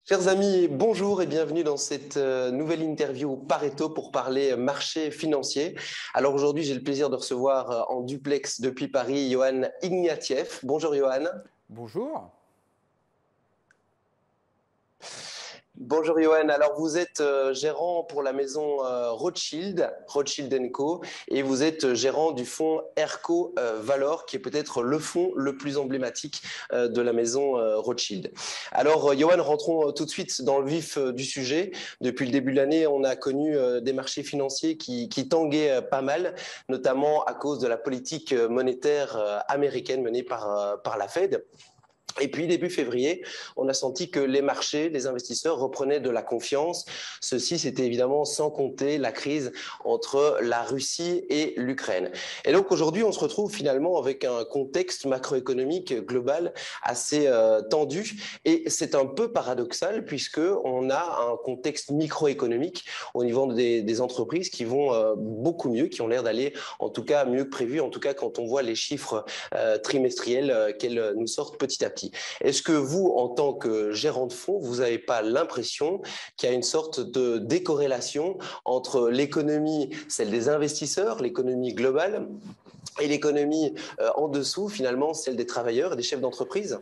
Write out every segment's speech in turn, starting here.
Chers amis, bonjour et bienvenue dans cette nouvelle interview Pareto pour parler marché financier. Alors aujourd'hui, j'ai le plaisir de recevoir en duplex depuis Paris Johan Ignatieff. Bonjour Johan. Bonjour. Bonjour Johan. Alors vous êtes gérant pour la maison Rothschild Co. Et vous êtes gérant du fonds Erco Valor, qui est peut-être le fonds le plus emblématique de la maison Rothschild. Alors Johan, rentrons tout de suite dans le vif du sujet. Depuis le début de l'année, on a connu des marchés financiers qui tanguaient pas mal, notamment à cause de la politique monétaire américaine menée par la Fed. Et puis, début février, on a senti que les marchés, les investisseurs reprenaient de la confiance. Ceci, c'était évidemment sans compter la crise entre la Russie et l'Ukraine. Et donc, aujourd'hui, on se retrouve finalement avec un contexte macroéconomique global assez tendu. Et c'est un peu paradoxal puisqu'on a un contexte microéconomique au niveau des entreprises qui vont beaucoup mieux, qui ont l'air d'aller en tout cas mieux que prévu, en tout cas quand on voit les chiffres trimestriels qu'elles nous sortent petit à petit. Est-ce que vous, en tant que gérant de fonds, vous n'avez pas l'impression qu'il y a une sorte de décorrélation entre l'économie, celle des investisseurs, l'économie globale, et l'économie en dessous, finalement, celle des travailleurs et des chefs d'entreprise?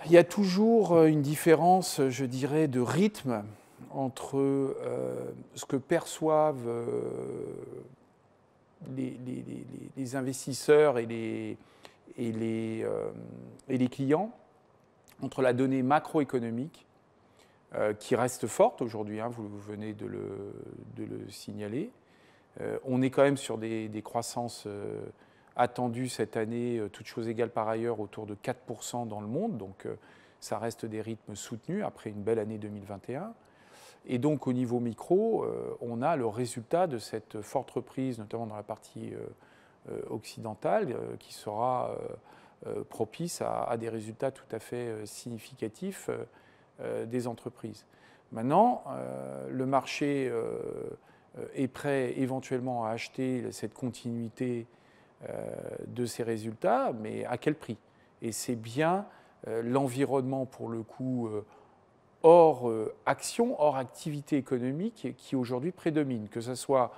Il y a toujours une différence, je dirais, de rythme entre ce que perçoivent les investisseurs et les clients, entre la donnée macroéconomique, qui reste forte aujourd'hui, hein, vous venez de le signaler. On est quand même sur des croissances attendues cette année, toutes choses égales par ailleurs, autour de 4% dans le monde. Donc ça reste des rythmes soutenus après une belle année 2021. Et donc au niveau micro, on a le résultat de cette forte reprise, notamment dans la partie occidentale, qui sera propice à des résultats tout à fait significatifs des entreprises. Maintenant, le marché est prêt éventuellement à acheter cette continuité de ces résultats, mais à quel prix? Et c'est bien l'environnement, pour le coup, hors action, hors activité économique, qui aujourd'hui prédomine, que ce soit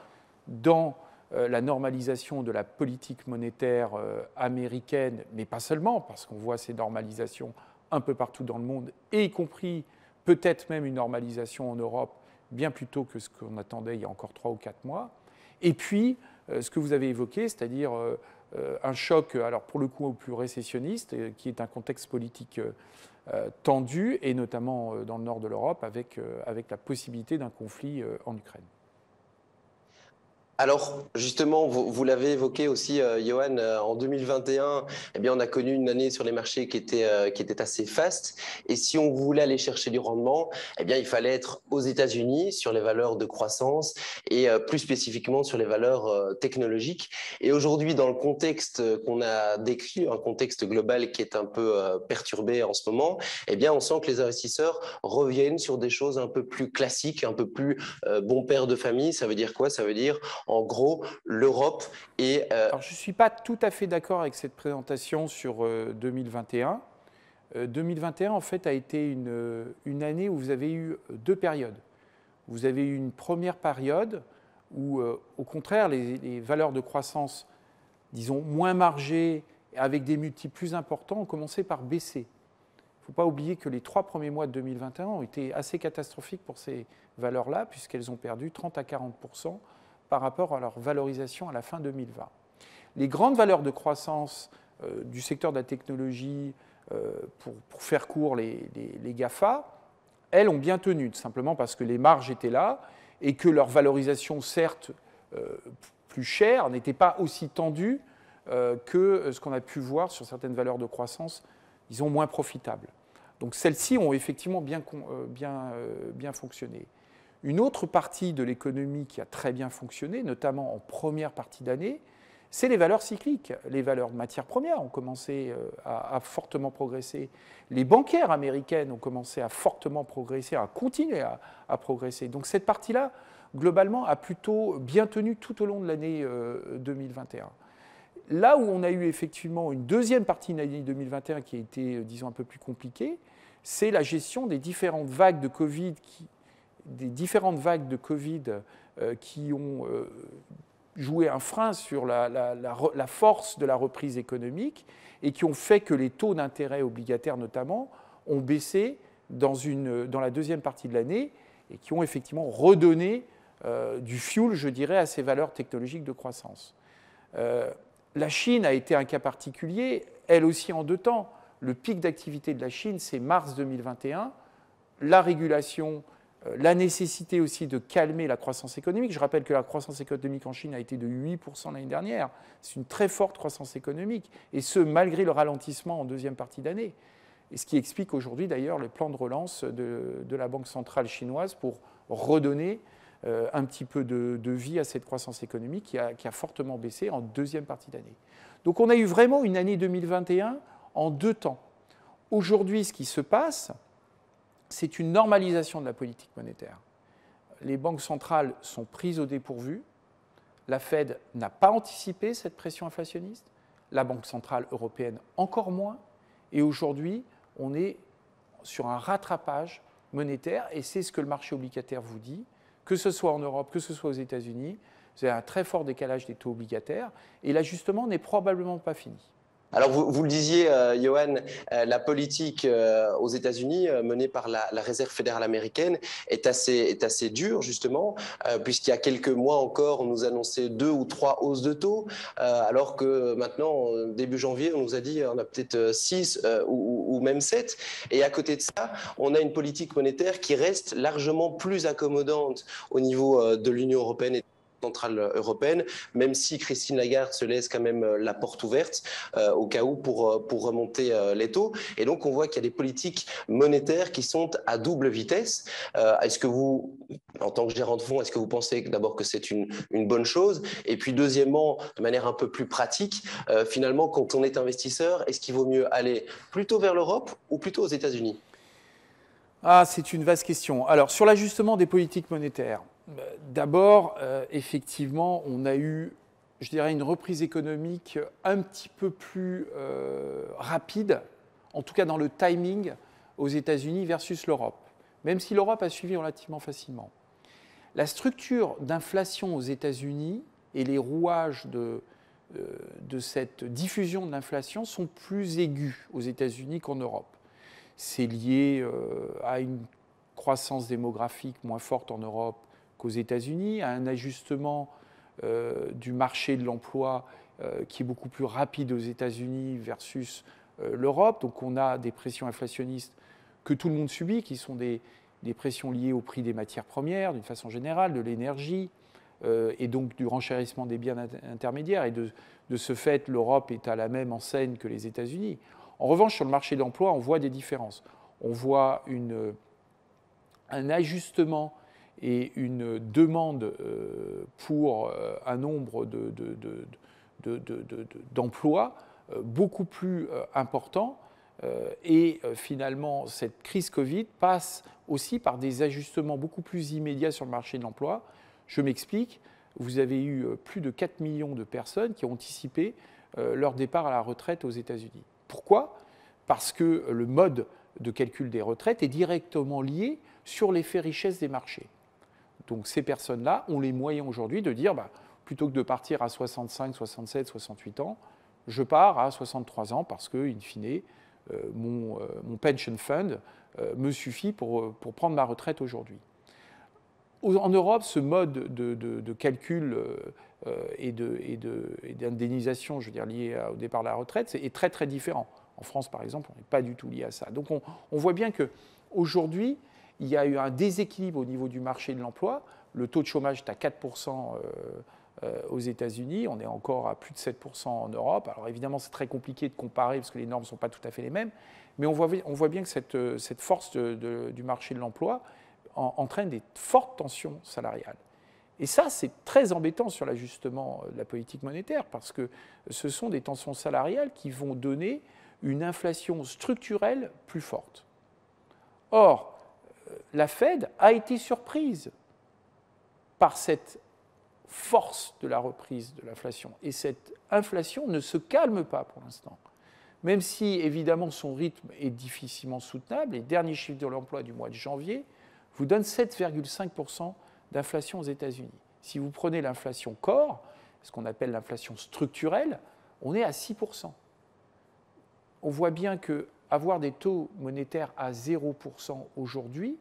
dans la normalisation de la politique monétaire américaine, mais pas seulement, parce qu'on voit ces normalisations un peu partout dans le monde, et y compris peut-être même une normalisation en Europe, bien plus tôt que ce qu'on attendait il y a encore 3 ou 4 mois. Et puis, ce que vous avez évoqué, c'est-à-dire un choc, alors pour le coup plus récessionniste, qui est un contexte politique tendu, et notamment dans le nord de l'Europe, avec la possibilité d'un conflit en Ukraine. Alors, justement, vous l'avez évoqué aussi, Johan, en 2021, eh bien, on a connu une année sur les marchés qui était assez faste. Et si on voulait aller chercher du rendement, eh bien, il fallait être aux États-Unis sur les valeurs de croissance et plus spécifiquement sur les valeurs technologiques. Et aujourd'hui, dans le contexte qu'on a décrit, un contexte global qui est un peu perturbé en ce moment, eh bien, on sent que les investisseurs reviennent sur des choses un peu plus classiques, un peu plus bon père de famille. Ça veut dire quoi? Ça veut dire en gros, l'Europe est... Alors, je ne suis pas tout à fait d'accord avec cette présentation sur 2021. 2021, en fait, a été une année où vous avez eu 2 périodes. Vous avez eu une première période où, au contraire, les valeurs de croissance, disons, moins margées, avec des multiples plus importants, ont commencé par baisser. Il ne faut pas oublier que les 3 premiers mois de 2021 ont été assez catastrophiques pour ces valeurs-là, puisqu'elles ont perdu 30 à 40% par rapport à leur valorisation à la fin 2020. Les grandes valeurs de croissance du secteur de la technologie, pour faire court, les GAFA, elles ont bien tenu, tout simplement parce que les marges étaient là et que leur valorisation, certes plus chère, n'était pas aussi tendue que ce qu'on a pu voir sur certaines valeurs de croissance, disons, moins profitables. Donc celles-ci ont effectivement bien fonctionné. Une autre partie de l'économie qui a très bien fonctionné, notamment en première partie d'année, c'est les valeurs cycliques. Les valeurs de matières premières ont commencé à fortement progresser. Les bancaires américaines ont commencé à fortement progresser, à continuer à progresser. Donc cette partie-là, globalement, a plutôt bien tenu tout au long de l'année 2021. là où on a eu effectivement une deuxième partie de l'année 2021 qui a été, disons, un peu plus compliquée, c'est la gestion des différentes vagues de Covid qui ont joué un frein sur la force de la reprise économique et qui ont fait que les taux d'intérêt obligataires notamment ont baissé dans la deuxième partie de l'année et qui ont effectivement redonné du fuel, je dirais, à ces valeurs technologiques de croissance. La Chine a été un cas particulier, elle aussi en deux temps. Le pic d'activité de la Chine, c'est mars 2021. La régulation, la nécessité aussi de calmer la croissance économique. Je rappelle que la croissance économique en Chine a été de 8% l'année dernière. C'est une très forte croissance économique, et ce, malgré le ralentissement en deuxième partie d'année. Et ce qui explique aujourd'hui, d'ailleurs, le plan de relance de la Banque centrale chinoise pour redonner un petit peu de vie à cette croissance économique qui a fortement baissé en deuxième partie d'année. Donc on a eu vraiment une année 2021 en deux temps. Aujourd'hui, ce qui se passe, c'est une normalisation de la politique monétaire. Les banques centrales sont prises au dépourvu. La Fed n'a pas anticipé cette pression inflationniste. La Banque centrale européenne encore moins. Et aujourd'hui, on est sur un rattrapage monétaire, et c'est ce que le marché obligataire vous dit. Que ce soit en Europe, que ce soit aux États-Unis, vous avez un très fort décalage des taux obligataires, et l'ajustement n'est probablement pas fini. Alors, vous le disiez, Johan, la politique aux États-Unis menée par la Réserve fédérale américaine est assez dure, justement, puisqu'il y a quelques mois encore, on nous annonçait 2 ou 3 hausses de taux, alors que maintenant, début janvier, on nous a dit on a peut-être 6 ou même 7. Et à côté de ça, on a une politique monétaire qui reste largement plus accommodante au niveau de l'Union européenne et centrale européenne, même si Christine Lagarde se laisse quand même la porte ouverte au cas où pour remonter les taux. Et donc, on voit qu'il y a des politiques monétaires qui sont à double vitesse. Est-ce que vous, en tant que gérant de fonds, est-ce que vous pensez d'abord que c'est une bonne chose? Et puis, deuxièmement, de manière un peu plus pratique, finalement, quand on est investisseur, est-ce qu'il vaut mieux aller plutôt vers l'Europe ou plutôt aux États-Unis? Ah, c'est une vaste question. Alors, sur l'ajustement des politiques monétaires, d'abord, effectivement, on a eu, je dirais, une reprise économique un petit peu plus rapide, en tout cas dans le timing, aux États-Unis versus l'Europe, même si l'Europe a suivi relativement facilement. La structure d'inflation aux États-Unis et les rouages de cette diffusion de l'inflation sont plus aigus aux États-Unis qu'en Europe. C'est lié à une croissance démographique moins forte en Europe qu'aux États-Unis, à un ajustement du marché de l'emploi qui est beaucoup plus rapide aux États-Unis versus l'Europe. Donc on a des pressions inflationnistes que tout le monde subit, qui sont des pressions liées au prix des matières premières, d'une façon générale, de l'énergie, et donc du renchérissement des biens intermédiaires. Et de ce fait, l'Europe est à la même enseigne que les États-Unis. En revanche, sur le marché de l'emploi, on voit des différences. On voit un ajustement et une demande pour un nombre d'emplois beaucoup plus important. Et finalement, cette crise Covid passe aussi par des ajustements beaucoup plus immédiats sur le marché de l'emploi. Je m'explique, vous avez eu plus de 4 millions de personnes qui ont anticipé leur départ à la retraite aux États-Unis. Pourquoi ? Parce que le mode de calcul des retraites est directement lié sur l'effet richesse des marchés. Donc ces personnes-là ont les moyens aujourd'hui de dire, plutôt que de partir à 65, 67, 68 ans, je pars à 63 ans parce que, in fine, mon pension fund me suffit pour prendre ma retraite aujourd'hui. En Europe, ce mode de calcul et d'indemnisation, je veux dire, lié au départ à la retraite, est très très différent. En France, par exemple, on n'est pas du tout lié à ça. Donc on voit bien qu'aujourd'hui, il y a eu un déséquilibre au niveau du marché de l'emploi. Le taux de chômage est à 4% aux États-Unis, on est encore à plus de 7% en Europe. Alors évidemment, c'est très compliqué de comparer parce que les normes ne sont pas tout à fait les mêmes, mais on voit bien que cette force du marché de l'emploi entraîne des fortes tensions salariales. Et ça, c'est très embêtant sur l'ajustement de la politique monétaire parce que ce sont des tensions salariales qui vont donner une inflation structurelle plus forte. Or, la Fed a été surprise par cette force de la reprise de l'inflation. Et cette inflation ne se calme pas pour l'instant. Même si, évidemment, son rythme est difficilement soutenable, les derniers chiffres de l'emploi du mois de janvier vous donnent 7,5% d'inflation aux États-Unis. Si vous prenez l'inflation core, ce qu'on appelle l'inflation structurelle, on est à 6%. On voit bien qu'avoir des taux monétaires à 0% aujourd'hui,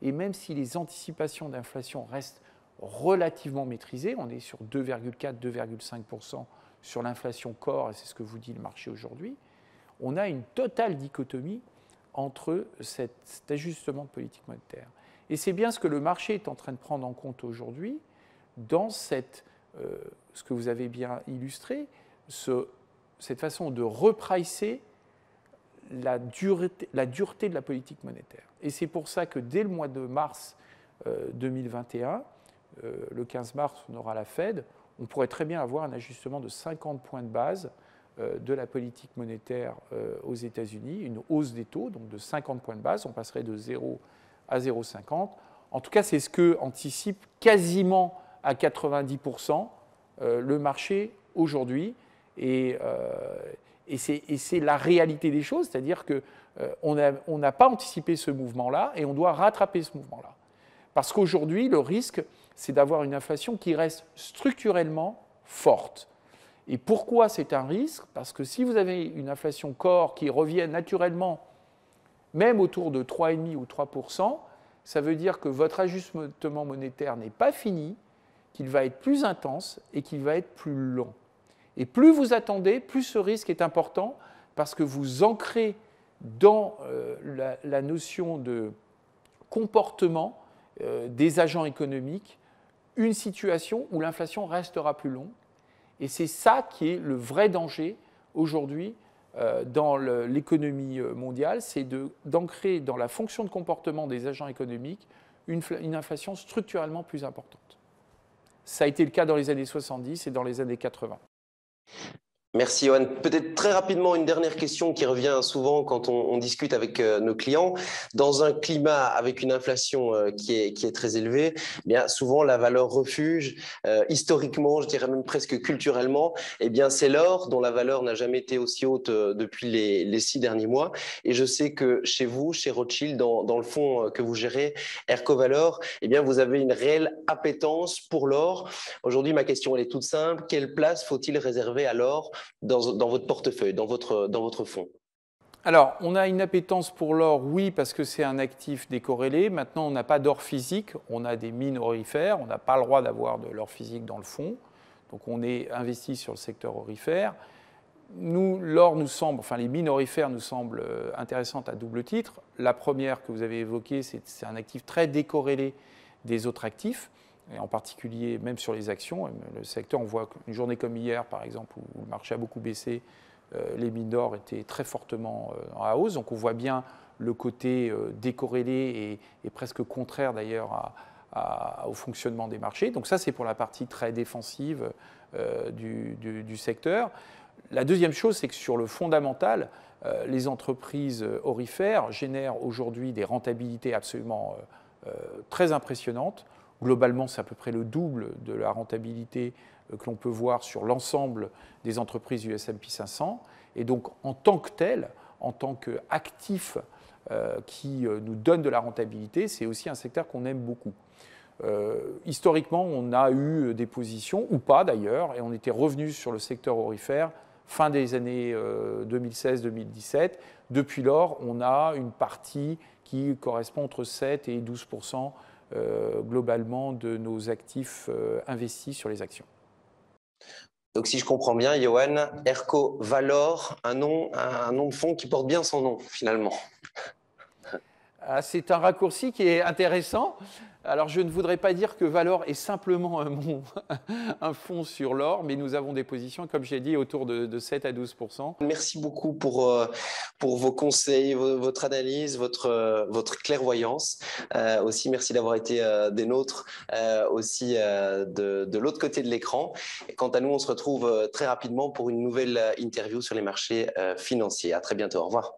et même si les anticipations d'inflation restent relativement maîtrisées, on est sur 2,4-2,5% sur l'inflation core, et c'est ce que vous dit le marché aujourd'hui, on a une totale dichotomie entre cet ajustement de politique monétaire. Et c'est bien ce que le marché est en train de prendre en compte aujourd'hui dans ce que vous avez bien illustré, cette façon de repricer la dureté de la politique monétaire. Et c'est pour ça que dès le mois de mars 2021, le 15 mars, on aura la Fed, on pourrait très bien avoir un ajustement de 50 points de base de la politique monétaire aux États-Unis, une hausse des taux, donc de 50 points de base, on passerait de 0 à 0,50. En tout cas, c'est ce que anticipe quasiment à 90% le marché aujourd'hui. Et c'est la réalité des choses, c'est-à-dire qu'on n'a pas anticipé ce mouvement-là et on doit rattraper ce mouvement-là. Parce qu'aujourd'hui, le risque, c'est d'avoir une inflation qui reste structurellement forte. Et pourquoi c'est un risque? Parce que si vous avez une inflation core qui revient naturellement, même autour de 3,5 ou 3%, ça veut dire que votre ajustement monétaire n'est pas fini, qu'il va être plus intense et qu'il va être plus long. Et plus vous attendez, plus ce risque est important parce que vous ancrez dans la notion de comportement des agents économiques une situation où l'inflation restera plus longue. Et c'est ça qui est le vrai danger aujourd'hui dans l'économie mondiale, c'est d'ancrer dans la fonction de comportement des agents économiques une inflation structurellement plus importante. Ça a été le cas dans les années 70 et dans les années 80. Merci Johan. Peut-être très rapidement une dernière question qui revient souvent quand on discute avec nos clients. Dans un climat avec une inflation qui est très élevée, eh bien souvent la valeur refuge, historiquement, je dirais même presque culturellement, eh bien c'est l'or dont la valeur n'a jamais été aussi haute depuis les 6 derniers mois. Et je sais que chez vous, chez Rothschild, dans le fonds que vous gérez, Erco Valor, eh bien vous avez une réelle appétence pour l'or. Aujourd'hui, ma question elle est toute simple. Quelle place faut-il réserver à l'or dans votre portefeuille, dans votre fonds? Alors, on a une appétence pour l'or, oui, parce que c'est un actif décorrélé. Maintenant, on n'a pas d'or physique, on a des mines aurifères. On n'a pas le droit d'avoir de l'or physique dans le fonds. Donc, on est investi sur le secteur aurifère. Nous, l'or nous semble, enfin, les mines aurifères nous semblent intéressantes à double titre. La première que vous avez évoquée, c'est un actif très décorrélé des autres actifs, et en particulier même sur les actions. Le secteur, on voit une journée comme hier, par exemple, où le marché a beaucoup baissé, les mines d'or étaient très fortement en hausse. Donc on voit bien le côté décorrélé et presque contraire d'ailleurs au fonctionnement des marchés. Donc ça, c'est pour la partie très défensive du secteur. La deuxième chose, c'est que sur le fondamental, les entreprises aurifères génèrent aujourd'hui des rentabilités absolument très impressionnantes. Globalement, c'est à peu près le double de la rentabilité que l'on peut voir sur l'ensemble des entreprises du S&P 500. Et donc, en tant que tel, en tant qu'actif qui nous donne de la rentabilité, c'est aussi un secteur qu'on aime beaucoup. Historiquement, on a eu des positions, ou pas d'ailleurs, et on était revenu sur le secteur aurifère fin des années 2016-2017. Depuis lors, on a une partie qui correspond entre 7 et 12% globalement de nos actifs investis sur les actions. Donc, si je comprends bien, Johan, Erco Valor, un nom de fonds qui porte bien son nom, finalement. C'est un raccourci qui est intéressant. Alors, je ne voudrais pas dire que Valor est simplement un fonds sur l'or, mais nous avons des positions, comme j'ai dit, autour de 7 à 12%. Merci beaucoup pour vos conseils, votre analyse, votre clairvoyance. Aussi, merci d'avoir été des nôtres aussi de l'autre côté de l'écran. Et quant à nous, on se retrouve très rapidement pour une nouvelle interview sur les marchés financiers. À très bientôt. Au revoir.